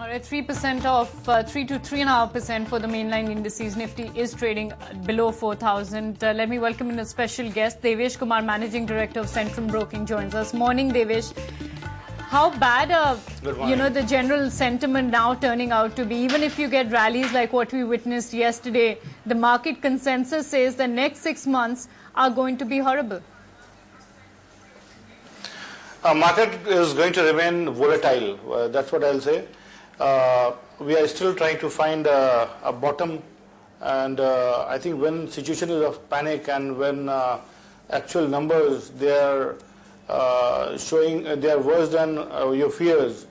All right, 3% off, 3 to 3.5% for the mainline indices. Nifty is trading below 4,000. Let me welcome in a special guest. Devesh Kumar, Managing Director of Centrum Broking, joins us. Morning, Devesh. How bad the general sentiment now turning out to be? Even if you get rallies like what we witnessed yesterday, the market consensus says the next 6 months are going to be horrible. Market is going to remain volatile. That's what I'll say. We are still trying to find a bottom, and I think when situation is of panic and when actual numbers they are showing they are worse than your fears,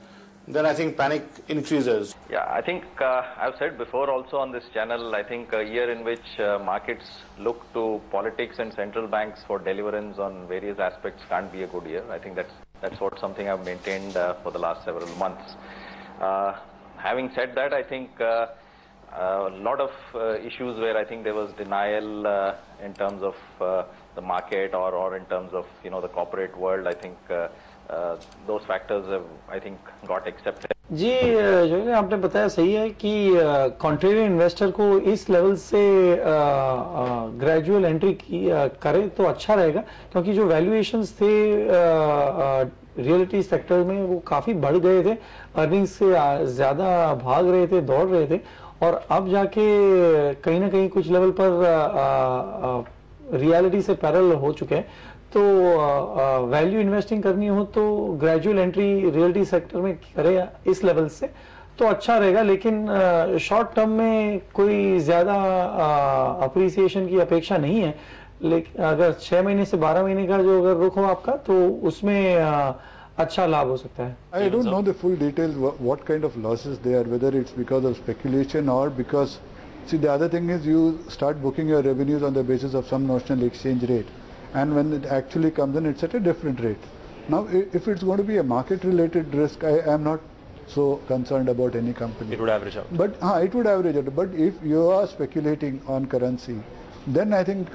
then I think panic increases. Yeah, I think I've said before also on this channel, I think a year in which markets look to politics and central banks for deliverance on various aspects can't be a good year. I think that's what something I've maintained for the last several months. Having said that, I think a lot of issues where I think there was denial in terms of the market or in terms of the corporate world. I think those factors have I think got accepted. जी जो आपने बताया सही है कि contrary investor को इस level से gradual entry करे तो अच्छा रहेगा, क्योंकि जो वैल्यूएशंस थे रियलिटी सेक्टर में वो काफी बढ़ गए थे, अर्निंग्स से ज्यादा भाग रहे थे, दौड़ रहे थे, और अब जाके कहीं ना कहीं कुछ लेवल पर रियलिटी से पैरेलल हो चुके हैं। तो वैल्यू इन्वेस्टिंग करनी हो तो ग्रेजुअल एंट्री रियलिटी सेक्टर में करे इस लेवल से तो अच्छा रहेगा, लेकिन शॉर्ट टर्म में कोई ज्यादा अप्रिसिएशन की अपेक्षा नहीं है। लेकिन अगर 6 महीने से 12 महीने का जो अगर रुख हो आपका तो उसमें अच्छा लाभ हो सकता है। I don't know the full details what kind of losses they are, whether it's because of speculation or because, see, the other thing is you start booking your revenues on the basis of some notional exchange rate, and when it actually comes in, it's at a different rate. Now, if it's going to be a market-related risk, I am not so concerned about any company. It would average out. But it would average out. But if you are speculating on currency, then I think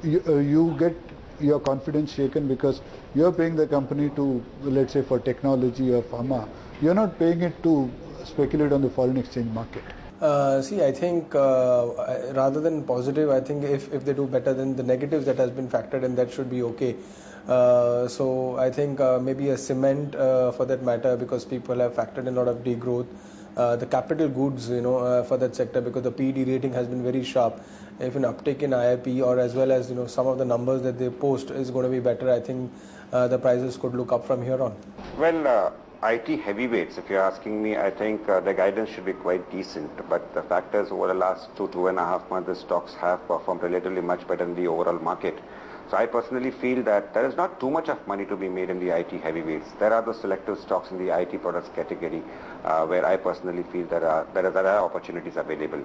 you get your confidence shaken, because you're paying the company to, let's say, for technology or pharma. You're not paying it to speculate on the foreign exchange market. See, I think rather than positive, I think if they do better than the negatives that has been factored in, that should be okay. So I think maybe a cement for that matter, because people have factored in a lot of degrowth. The capital goods, for that sector, because the PE rating has been very sharp. If an uptick in IIP or as well as some of the numbers that they post is going to be better, I think the prices could look up from here on. Well, IT heavyweights, if you're asking me, I think the guidance should be quite decent. But the factors over the last 2.5 months, the stocks have performed relatively much better than the overall market. So I personally feel that there is not too much of money to be made in the IT heavyweights. There are the selective stocks in the IT products category where I personally feel there are opportunities available.